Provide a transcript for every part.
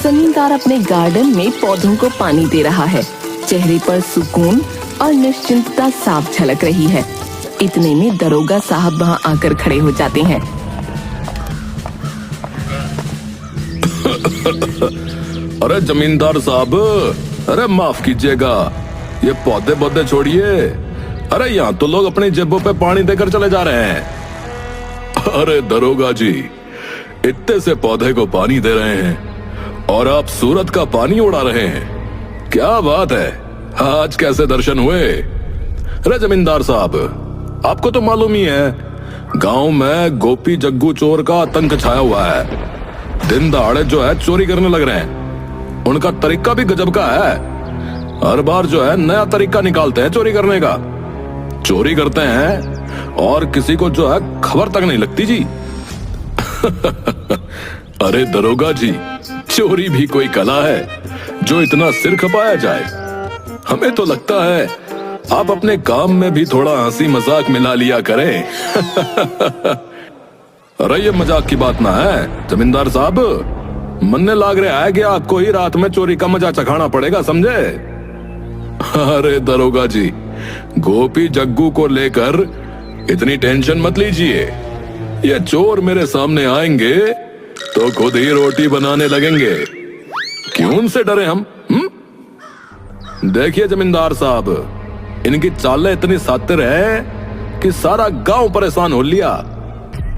जमींदार अपने गार्डन में पौधों को पानी दे रहा है। चेहरे पर सुकून और निश्चिंतता साफ झलक रही है। इतने में दरोगा साहब वहाँ आकर खड़े हो जाते हैं। अरे जमींदार साहब, अरे माफ कीजिएगा, ये पौधे पौधे छोड़िए। अरे यहाँ तो लोग अपनी जेबों पे पानी देकर चले जा रहे हैं। अरे दरोगा जी, इतने से पौधे को पानी दे रहे हैं और आप सूरत का पानी उड़ा रहे हैं। क्या बात है, आज कैसे दर्शन हुए? अरे जमींदार साहब, आपको तो मालूम ही है, गांव में गोपी जग्गू चोर का आतंक छाया हुआ है। दिन दहाड़े जो है चोरी करने लग रहे हैं। उनका तरीका भी गजब का है। हर बार जो है नया तरीका निकालते हैं चोरी करने का। चोरी करते हैं और किसी को जो है खबर तक नहीं लगती जी। अरे दरोगा जी, चोरी भी कोई कला है जो इतना सिर खपाया जाए। हमें तो लगता है आप अपने काम में भी थोड़ा हंसी मजाक मिला लिया करें। अरे ये मजाक की बात ना है जमींदार साहब, मनने लाग रहा है कि आपको ही रात में चोरी का मजा चखाना पड़ेगा, समझे? अरे दरोगा जी, गोपी जग्गू को लेकर इतनी टेंशन मत लीजिए। ये चोर मेरे सामने आएंगे तो खुद ही रोटी बनाने लगेंगे। क्यों उनसे डरे हम? देखिए जमींदार साहब, इनकी चालें इतनी सातिर है कि सारा गांव परेशान हो लिया।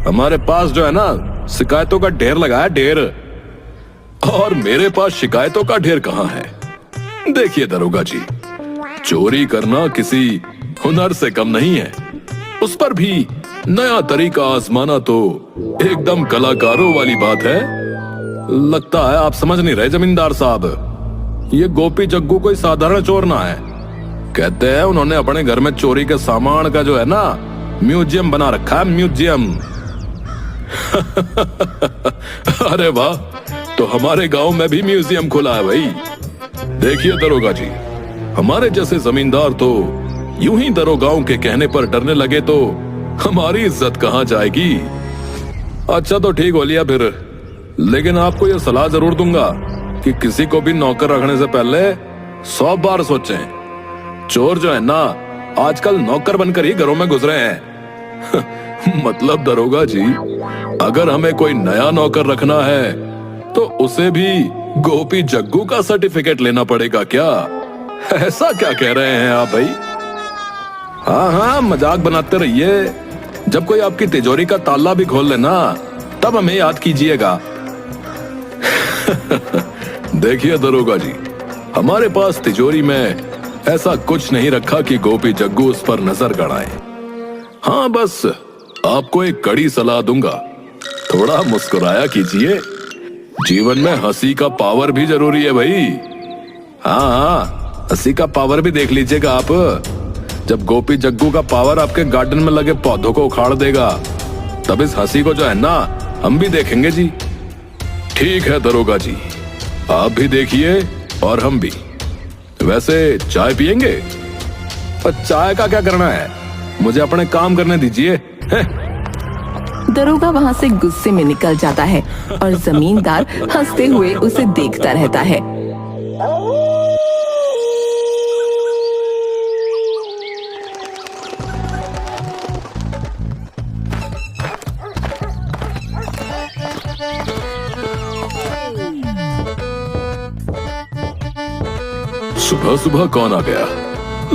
हमारे पास जो है ना शिकायतों का ढेर लगा है, ढेर। और मेरे पास शिकायतों का ढेर कहां है? देखिए दरोगा जी, चोरी करना किसी हुनर से कम नहीं है। उस पर भी नया तरीका आजमाना तो एकदम कलाकारों वाली बात है। लगता है आप समझ नहीं रहे जमींदार साहब। ये गोपी जग्गू कोई साधारण चोर ना है। कहते हैं उन्होंने अपने घर में चोरी के सामान का जो है ना म्यूजियम बना रखा है, म्यूजियम। अरे वाह, तो हमारे गांव में भी म्यूजियम खुला है भाई। देखिए दरोगा जी, हमारे जैसे जमींदार तो यूं ही दरोगाओं के कहने पर डरने लगे तो हमारी इज्जत कहां जाएगी। अच्छा तो ठीक हो लिया फिर, लेकिन आपको यह सलाह जरूर दूंगा कि किसी को भी नौकर रखने से पहले 100 बार सोचें। चोर जो है ना आजकल नौकर बनकर ही घरों में घुस रहे हैं। मतलब दरोगा जी, अगर हमें कोई नया नौकर रखना है तो उसे भी गोपी जग्गू का सर्टिफिकेट लेना पड़ेगा क्या? ऐसा क्या कह रहे हैं आप भाई? हाँ हाँ, मजाक बनाते रहिए। जब कोई आपकी तिजोरी का ताला भी खोल लेना तब हमें याद कीजिएगा। देखिए दरोगा जी, हमारे पास तिजोरी में ऐसा कुछ नहीं रखा कि गोपी जग्गू उस पर नजर गड़ाए। हाँ, बस आपको एक कड़ी सलाह दूंगा, थोड़ा मुस्कुराया कीजिए। जीवन में हंसी का पावर भी जरूरी है भाई। हाँ हाँ, हंसी का पावर भी देख लीजिएगा आप। जब गोपी जग्गू का पावर आपके गार्डन में लगे पौधों को उखाड़ देगा, तब इस हंसी को जो है ना हम भी देखेंगे जी। ठीक है दरोगा जी, आप भी देखिए और हम भी। वैसे चाय पियेंगे? और चाय का क्या करना है, मुझे अपने काम करने दीजिए। दरोगा वहाँ से गुस्से में निकल जाता है और जमींदार हंसते हुए उसे देखता रहता है। सुबह सुबह कौन आ गया?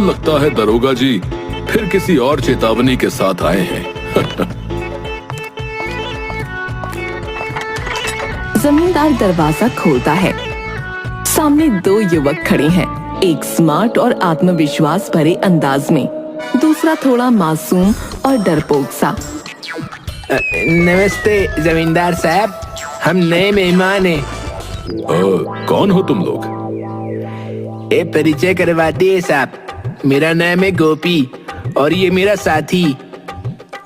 लगता है दरोगा जी फिर किसी और चेतावनी के साथ आए हैं। जमींदार दरवाजा खोलता है। सामने 2 युवक खड़े हैं, एक स्मार्ट और आत्मविश्वास भरे अंदाज में, दूसरा थोड़ा मासूम और डरपोक सा। नमस्ते जमींदार साहब, हम नए मेहमान हैं। कौन हो तुम लोग? ए परिचय करवाते हैं साहब, मेरा नाम है गोपी और ये मेरा साथी।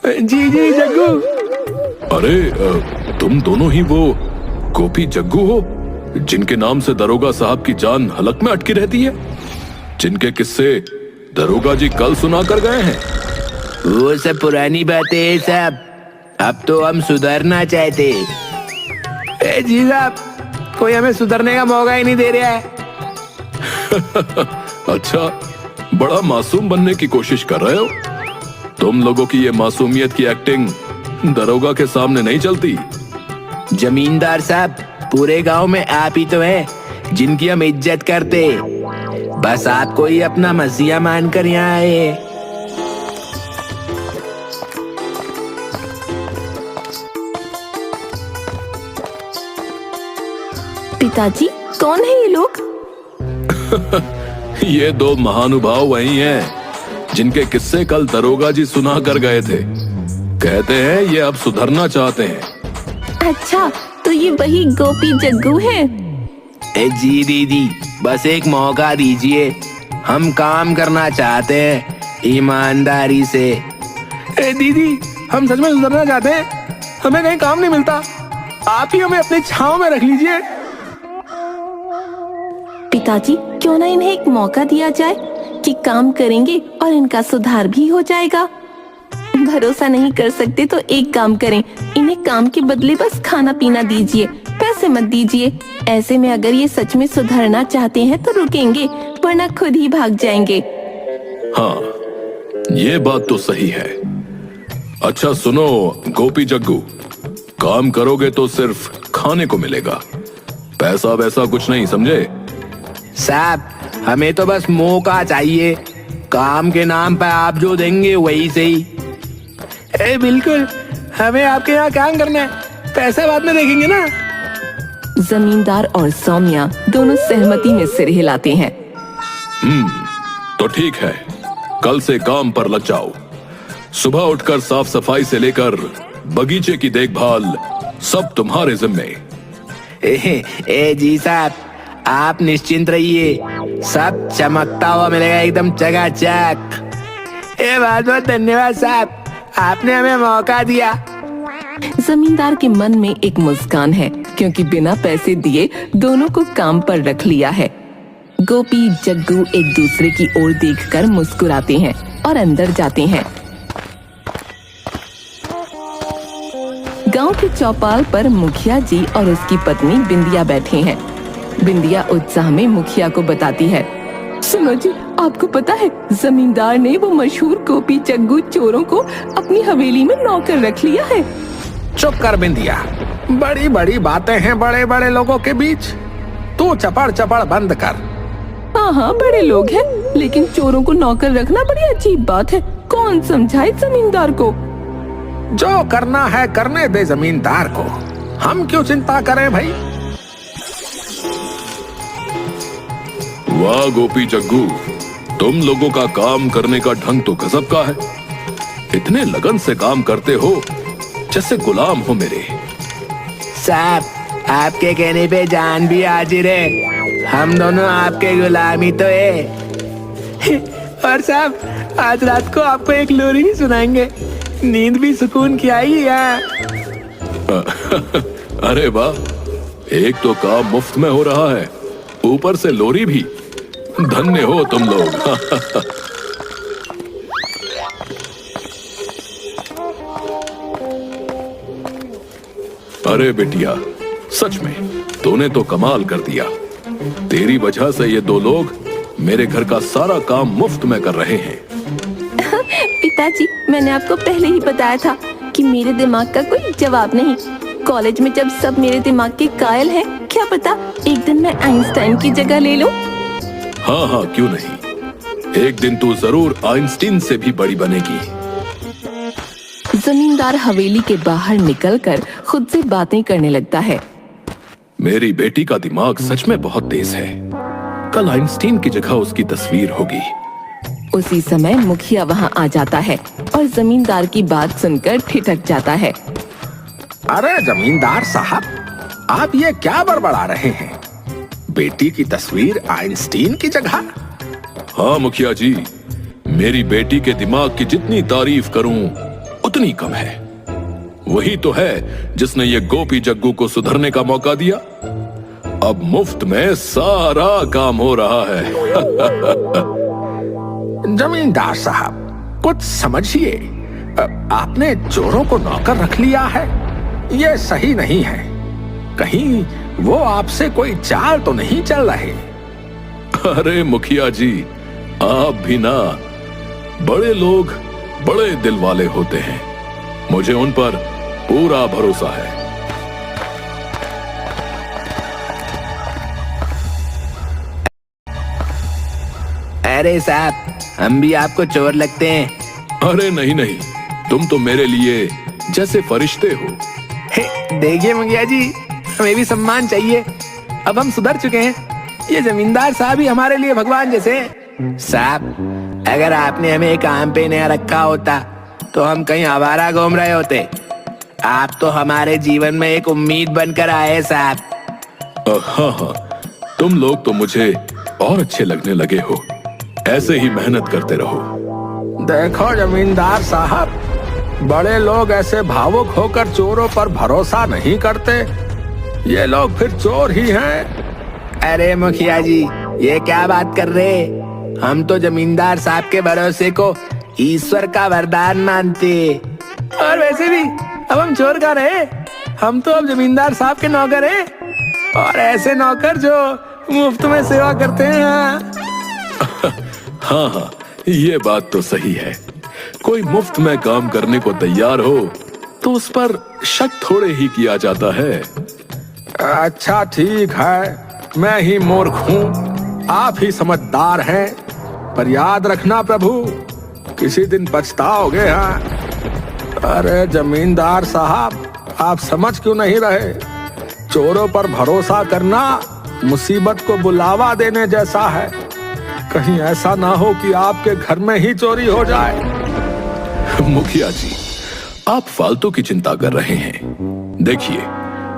जी जी जग्गू। अरे तुम दोनों ही वो गोपी जग्गू हो जिनके नाम से दरोगा साहब की जान हलक में अटकी रहती है, जिनके किस्से दरोगा जी कल सुना कर गए हैं? वो सब पुरानी बातें हैं साहब, अब तो हम सुधरना चाहते हैं। जी साहब, कोई हमें सुधरने का मौका ही नहीं दे रहा है। अच्छा, बड़ा मासूम बनने की कोशिश कर रहे हो? तुम लोगों की ये मासूमियत की एक्टिंग दरोगा के सामने नहीं चलती। जमींदार साहब, पूरे गांव में आप ही तो हैं जिनकी हम इज्जत करते। बस आपको ही अपना मसीहा मानकर यहाँ आए। पिताजी, कौन है ये लोग? ये दो महानुभाव वही हैं जिनके किस्से कल दरोगा जी सुना कर गए थे। कहते हैं ये अब सुधरना चाहते हैं। अच्छा, तो ये वही गोपी जग्गू हैं। जी दीदी, बस एक मौका दीजिए, हम काम करना चाहते हैं ईमानदारी से। दीदी, हम सच में सुधरना चाहते हैं, हमें कहीं काम नहीं मिलता, आप ही हमें अपनी छांव में रख लीजिए। पिताजी, क्यों ना इन्हें एक मौका दिया जाए कि काम करेंगे और इनका सुधार भी हो जाएगा। भरोसा नहीं कर सकते तो एक काम करें, इन्हें काम के बदले बस खाना पीना दीजिए, पैसे मत दीजिए। ऐसे में अगर ये सच में सुधरना चाहते हैं तो रुकेंगे, वरना खुद ही भाग जाएंगे। हाँ, ये बात तो सही है। अच्छा सुनो गोपी जग्गू, काम करोगे तो सिर्फ खाने को मिलेगा, पैसा वैसा कुछ नहीं, समझे? साहब, हमें तो बस मौका चाहिए, काम के नाम पर आप जो देंगे वही सही। बिल्कुल, हमें आपके यहाँ काम करना है, पैसा बाद में देखेंगे ना। जमींदार और सौम्या दोनों सहमति में सिर हिलाते हैं। तो ठीक है, कल से काम पर लग जाओ। सुबह उठकर साफ सफाई से लेकर बगीचे की देखभाल सब तुम्हारे जिम्मे। जी साहब, आप निश्चिंत रहिए, सब चमकता हुआ मिलेगा एकदम चकाचक। बहुत बहुत धन्यवाद साहब, आपने हमें मौका दिया। जमींदार के मन में एक मुस्कान है, क्योंकि बिना पैसे दिए दोनों को काम पर रख लिया है। गोपी जग्गू एक दूसरे की ओर देखकर मुस्कुराते हैं और अंदर जाते हैं। गांव के चौपाल पर मुखिया जी और उसकी पत्नी बिंदिया बैठे हैं। बिंदिया उत्साह में मुखिया को बताती है, सुनो जी, आपको पता है जमींदार ने वो मशहूर गोपी जग्गू चोरों को अपनी हवेली में नौकर रख लिया है। चुप कर बिंदिया, बड़ी बड़ी बातें हैं बड़े बड़े लोगों के बीच, तू चपड़ चपड़ बंद कर। हाँ हाँ, बड़े लोग हैं, लेकिन चोरों को नौकर रखना बड़ी अजीब बात है। कौन समझाए जमींदार को? जो करना है करने दे जमींदार को, हम क्यों चिंता करें भाई। वाह गोपी जग्गू, तुम लोगों का काम करने का ढंग तो गजब का है। इतने लगन से काम करते हो जैसे गुलाम हो मेरे। साहब, आपके कहने पे जान भी हाजिर है, हम दोनों आपके गुलाम ही तो है। और साहब, आज रात को आपको एक लोरी भी सुनाएंगे, नींद भी सुकून की आएगी यार। अरे वाह, एक तो काम मुफ्त में हो रहा है, ऊपर से लोरी भी। धन्य हो तुम लोग। अरे बिटिया, सच में तूने तो कमाल कर दिया। तेरी वजह से ये दो लोग मेरे घर का सारा काम मुफ्त में कर रहे हैं। पिताजी, मैंने आपको पहले ही बताया था कि मेरे दिमाग का कोई जवाब नहीं। कॉलेज में जब सब मेरे दिमाग के कायल हैं, क्या पता एक दिन मैं आइंस्टाइन की जगह ले लूं। हाँ हाँ, क्यों नहीं, एक दिन तू जरूर आइंस्टीन से भी बड़ी बनेगी। जमींदार हवेली के बाहर निकलकर खुद से बातें करने लगता है। मेरी बेटी का दिमाग सच में बहुत तेज है, कल आइंस्टीन की जगह उसकी तस्वीर होगी। उसी समय मुखिया वहाँ आ जाता है और जमींदार की बात सुनकर ठिठक जाता है। अरे जमींदार साहब, आप ये क्या बड़बड़ा रहे हैं? बेटी की तस्वीर आइंस्टीन की जगह? हाँ मुखिया जी, मेरी बेटी के दिमाग की जितनी तारीफ करूं उतनी कम है। वही तो है जिसने ये गोपी जग्गू को सुधरने का मौका दिया। अब मुफ्त में सारा काम हो रहा है। जमींदार साहब, कुछ समझिए, आपने चोरों को नौकर रख लिया है, ये सही नहीं है। कहीं वो आपसे कोई चाल तो नहीं चल रहे? अरे मुखिया जी, आप भी ना, बड़े लोग बड़े दिल वाले होते हैं, मुझे उन पर पूरा भरोसा है। अरे साहब, हम भी आपको चोर लगते हैं। अरे नहीं नहीं, तुम तो मेरे लिए जैसे फरिश्ते हो। देखिए मुखिया जी, हमें भी सम्मान चाहिए। अब हम सुधर चुके हैं। ये जमींदार साहब ही हमारे लिए भगवान जैसे हैं। साहब, अगर आपने हमें काम पे नया रखा होता तो हम कहीं आवारा घूम रहे होते। आप तो हमारे जीवन में एक उम्मीद बनकर आए साहब। हाँ हाँ, तुम लोग तो मुझे और अच्छे लगने लगे हो। ऐसे ही मेहनत करते रहो। देखो जमींदार साहब, बड़े लोग ऐसे भावुक होकर चोरों पर भरोसा नहीं करते। ये लोग फिर चोर ही हैं। अरे मुखिया जी, ये क्या बात कर रहे? हम तो जमींदार साहब के भरोसे को ईश्वर का वरदान मानते। और वैसे भी अब हम चोर का रहे, हम तो अब जमींदार साहब के नौकर हैं। और ऐसे नौकर जो मुफ्त में सेवा करते हैं। हाँ हाँ, ये बात तो सही है। कोई मुफ्त में काम करने को तैयार हो तो उस पर शक थोड़े ही किया जाता है। अच्छा ठीक है, मैं ही मूर्ख हूँ, आप ही समझदार हैं। पर याद रखना प्रभु, किसी दिन पछताओगे। हाँ, अरे जमींदार साहब, आप समझ क्यों नहीं रहे? चोरों पर भरोसा करना मुसीबत को बुलावा देने जैसा है। कहीं ऐसा ना हो कि आपके घर में ही चोरी हो जाए। मुखिया जी, आप फालतू की चिंता कर रहे हैं। देखिए,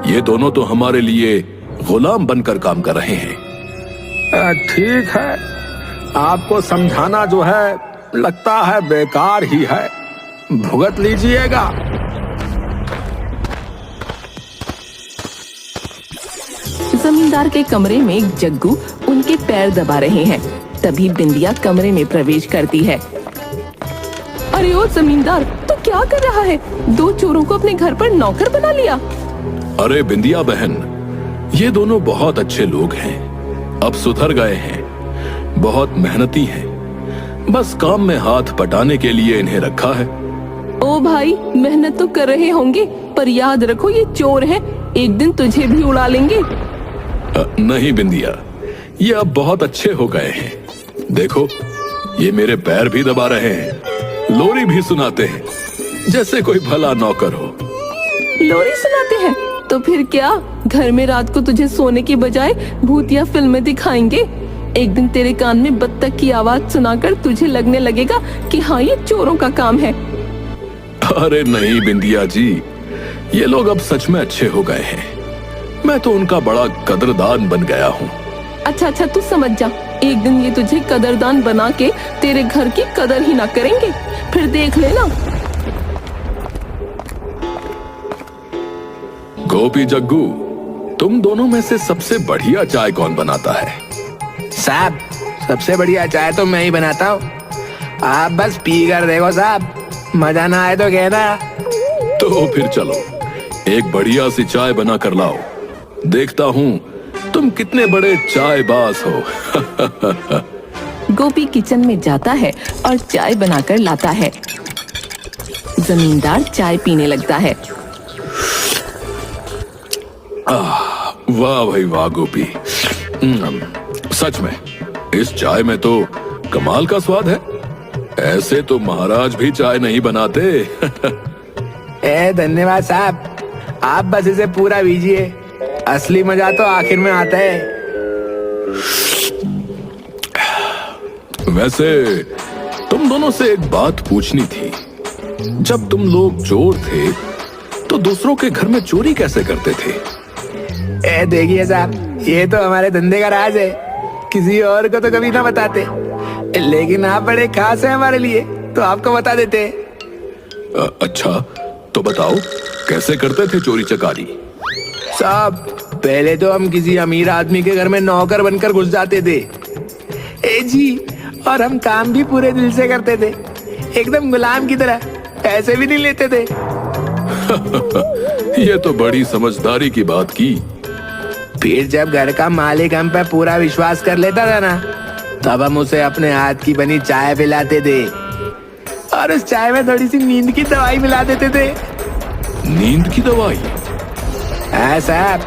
ये दोनों तो हमारे लिए गुलाम बनकर काम कर रहे हैं। ठीक है, आपको समझाना जो है लगता है बेकार ही है। भुगत लीजिएगा। जमींदार के कमरे में एक जग्गू उनके पैर दबा रहे हैं। तभी बिंदिया कमरे में प्रवेश करती है। अरे ओ जमींदार, तो क्या कर रहा है? दो चोरों को अपने घर पर नौकर बना लिया। अरे बिंदिया बहन, ये दोनों बहुत अच्छे लोग हैं, अब सुधर गए हैं, बहुत मेहनती हैं। बस काम में हाथ बटाने के लिए इन्हें रखा है। ओ भाई, मेहनत तो कर रहे होंगे, पर याद रखो ये चोर हैं, एक दिन तुझे भी उड़ा लेंगे। नहीं बिंदिया, ये अब बहुत अच्छे हो गए हैं। देखो, ये मेरे पैर भी दबा रहे हैं, लोरी भी सुनाते हैं, जैसे कोई भला नौकर हो। लोरी सुनाते हैं? तो फिर क्या, घर में रात को तुझे सोने की बजाय भूतिया फिल्में दिखाएंगे। एक दिन तेरे कान में बत्तख की आवाज सुनाकर तुझे लगने लगेगा कि हाँ, ये चोरों का काम है। अरे नहीं बिंदिया जी, ये लोग अब सच में अच्छे हो गए हैं। मैं तो उनका बड़ा कदरदान बन गया हूँ। अच्छा अच्छा, तू समझ जा, एक दिन ये तुझे कदरदान बना के तेरे घर की कदर ही ना करेंगे, फिर देख लेना। गोपी जग्गू, तुम दोनों में से सबसे बढ़िया चाय कौन बनाता है? साहब, सबसे बढ़िया चाय तो मैं ही बनाता हूँ। आप बस पी कर देखो साहब, मजा ना आए तो कहना। तो फिर चलो, एक बढ़िया सी चाय बना कर लाओ, देखता हूँ तुम कितने बड़े चायबाज हो। गोपी किचन में जाता है और चाय बनाकर लाता है। जमींदार चाय पीने लगता है। वाह भाई वाह गोपी, सच में इस चाय में तो कमाल का स्वाद है। ऐसे तो महाराज भी चाय नहीं बनाते। धन्यवाद साहब, आप बस इसे पूरा पीजिए, असली मजा तो आखिर में आता है। वैसे तुम दोनों से एक बात पूछनी थी। जब तुम लोग चोर थे तो दूसरों के घर में चोरी कैसे करते थे? देखिए साहब, ये तो हमारे धंधे का राज है, किसी और को तो कभी ना बताते, लेकिन आप बड़े खास हैं हमारे लिए, तो आपको बता देते। अच्छा, तो बताओ कैसे करते थे चोरी चकारी? साहब, पहले तो हम किसी अमीर आदमी के घर में नौकर बनकर घुस जाते थे। जी, और हम काम भी पूरे दिल से करते थे, एकदम गुलाम की तरह, पैसे भी नहीं लेते थे। ये तो बड़ी समझदारी की बात की। फिर जब घर का मालिक हम पे पूरा विश्वास कर लेता था ना, तब हम उसे अपने हाथ की बनी चाय पिलाते थे और उस चाय में थोड़ी सी नींद की दवाई मिला देते थे। नींद की दवाई? हाँ साहब,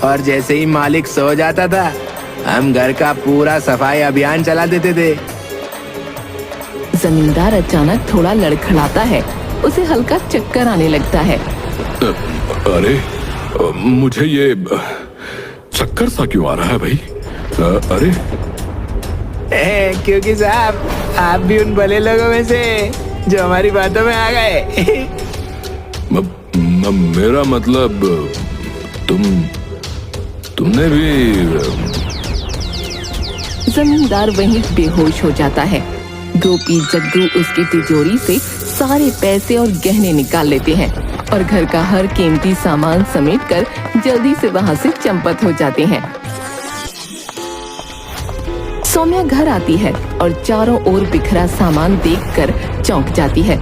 और जैसे ही मालिक सो जाता था, हम घर का पूरा सफाई अभियान चला देते थे। जमींदार अचानक थोड़ा लड़खड़ाता है, उसे हल्का चक्कर आने लगता है। अरे मुझे ये चक्कर सा क्यों आ रहा है भाई? अरे क्योंकि साहब आप भी उन भले लोगों में से जो हमारी बातों में आ गए। मेरा मतलब तुमने भी। जमींदार वहीं बेहोश हो जाता है। गोपी जग्गू उसकी तिजोरी से सारे पैसे और गहने निकाल लेते हैं और घर का हर कीमती सामान समेटकर जल्दी से वहां से चंपत हो जाते हैं। सौम्या घर आती है और चारों ओर बिखरा सामान देखकर चौंक जाती है।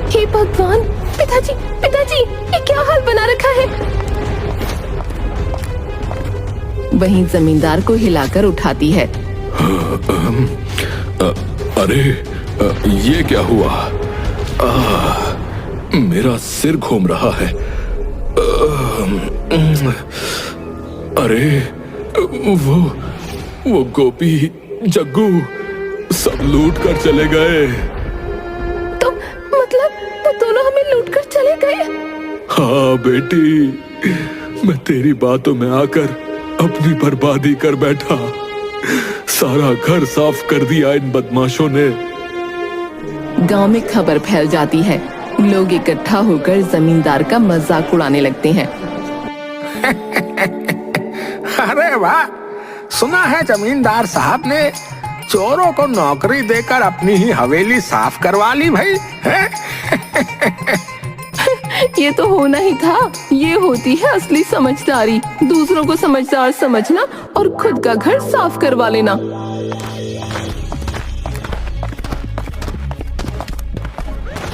हे भगवान, पिताजी पिताजी, ये क्या हाल बना रखा है? वहीं जमींदार को हिलाकर उठाती है। अरे ये क्या हुआ? मेरा सिर घूम रहा है। अरे वो गोपी जग्गू सब लूट कर चले गए। तो मतलब वो दोनों हमें लूट कर चले गए? हाँ बेटी, मैं तेरी बातों में आकर अपनी बर्बादी कर बैठा। सारा घर साफ कर दिया इन बदमाशों ने। गांव में खबर फैल जाती है। लोग इकट्ठा होकर जमींदार का मजाक उड़ाने लगते हैं। अरे वाह, सुना है जमींदार साहब ने चोरों को नौकरी देकर अपनी ही हवेली साफ करवा ली भाई, है? ये तो होना ही था। ये होती है असली समझदारी, दूसरों को समझदार समझना और खुद का घर साफ करवा लेना।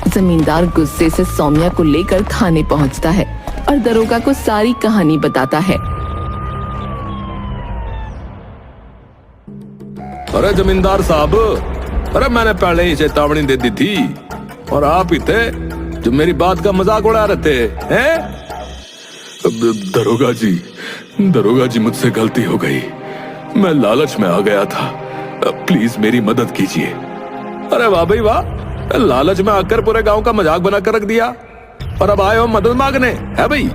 जमींदार गुस्से से सौम्या को लेकर थाने पहुंचता है और दरोगा को सारी कहानी बताता है। अरे जमींदार साहब, अरे मैंने पहले ही चेतावनी दे दी थी और आप ही थे जो मेरी बात का मजाक उड़ा रहे थे, हैं? दरोगा जी मुझसे गलती हो गई। मैं लालच में आ गया था। प्लीज मेरी मदद कीजिए। अरे वाह भाई वाह, लालच में आकर पूरे गांव का मजाक बनाकर रख दिया और अब आए हो मदद मांगने, है भाई?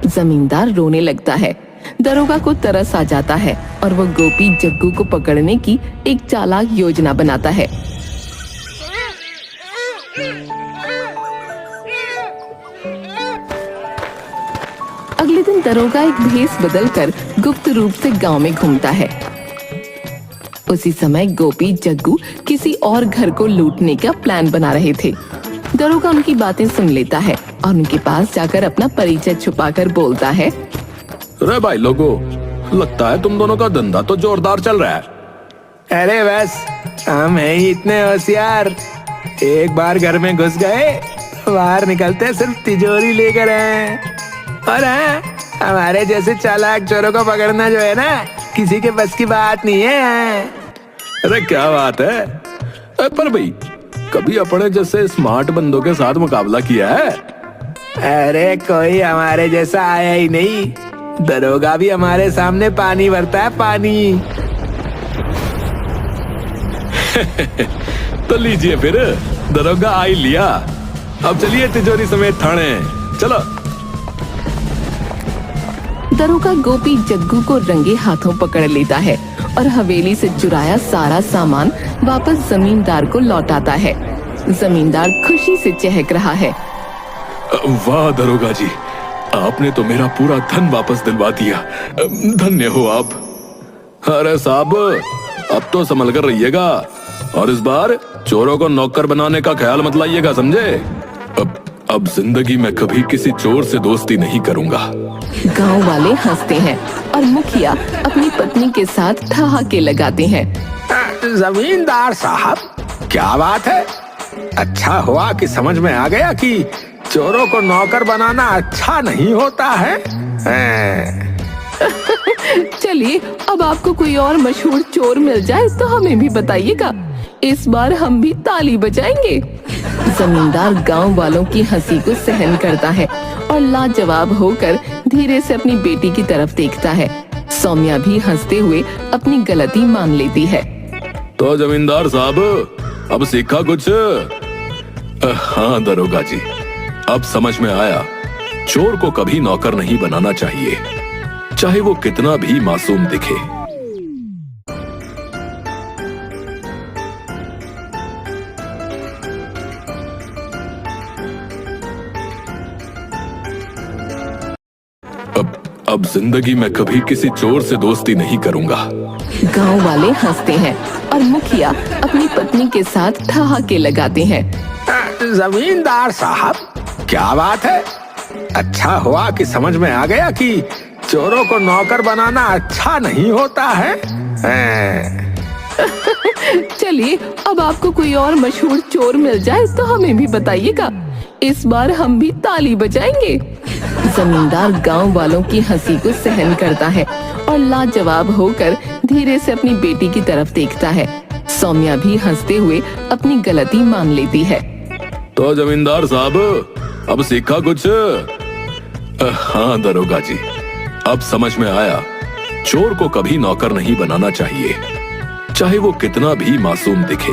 जमींदार रोने लगता है। दरोगा को तरस आ जाता है और वो गोपी जग्गू को पकड़ने की एक चालाक योजना बनाता है। अगले दिन दरोगा एक भेष बदलकर गुप्त रूप से गांव में घूमता है। उसी समय गोपी जग्गू किसी और घर को लूटने का प्लान बना रहे थे। दरोगा उनकी बातें सुन लेता है और उनके पास जाकर अपना परिचय छुपाकर बोलता है। अरे भाई लोगों, लगता है तुम दोनों का धंधा तो जोरदार चल रहा है। अरे बस, हम हैं ही इतने होशियार। एक बार घर में घुस गए तो बाहर निकलते सिर्फ तिजोरी लेकर हैं। और हाँ, हमारे जैसे चालाक चोरों को पकड़ना जो है ना, किसी के बस की बात नहीं है। अरे क्या बात है? पर भाई, कभी अपने जैसे स्मार्ट बंदों के साथ मुकाबला किया है? अरे कोई हमारे जैसा आया ही नहीं। दरोगा भी हमारे सामने पानी भरता है, पानी। तो लीजिए फिर, दरोगा आ ही लिया। अब चलिए तिजोरी समेत थाने, चलो। दरोगा गोपी जग्गू को रंगे हाथों पकड़ लेता है और हवेली से चुराया सारा सामान वापस जमींदार को लौटाता है। जमींदार खुशी से चहक रहा है। वाह दरोगा जी, आपने तो मेरा पूरा धन वापस दिलवा दिया। धन्य हो आप। अरे साहब, अब तो संभल कर रहिएगा और इस बार चोरों को नौकर बनाने का ख्याल मत लाइएगा, समझे? अब जिंदगी में कभी किसी चोर से दोस्ती नहीं करूंगा। गांव वाले हंसते हैं और मुखिया अपनी पत्नी के साथ ठहाके लगाते हैं। जमींदार साहब, क्या बात है? अच्छा हुआ कि समझ में आ गया कि चोरों को नौकर बनाना अच्छा नहीं होता है। चलिए, अब आपको कोई और मशहूर चोर मिल जाए तो हमें भी बताइएगा। इस बार हम भी ताली बजाएंगे। जमींदार गांव वालों की हंसी को सहन करता है और लाजवाब होकर धीरे से अपनी बेटी की तरफ देखता है। सौम्या भी हंसते हुए अपनी गलती मान लेती है। तो जमींदार साहब, अब सीखा कुछ? हाँ दरोगा जी, अब समझ में आया। चोर को कभी नौकर नहीं बनाना चाहिए, चाहे वो कितना भी मासूम दिखे। अब जिंदगी में कभी किसी चोर से दोस्ती नहीं करूंगा। गांव वाले हंसते हैं और मुखिया अपनी पत्नी के साथ ठहाके लगाते हैं। जमींदार साहब, क्या बात है? अच्छा हुआ कि समझ में आ गया कि चोरों को नौकर बनाना अच्छा नहीं होता है। चलिए, अब आपको कोई और मशहूर चोर मिल जाए तो हमें भी बताइएगा। इस बार हम भी ताली बजाएंगे। जमींदार गांव वालों की हंसी को सहन करता है और लाजवाब होकर धीरे से अपनी बेटी की तरफ देखता है। सौम्या भी हंसते हुए अपनी गलती मान लेती है। तो जमींदार साहब, अब सीखा कुछ? हाँ दरोगा जी, अब समझ में आया। चोर को कभी नौकर नहीं बनाना चाहिए, चाहे वो कितना भी मासूम दिखे।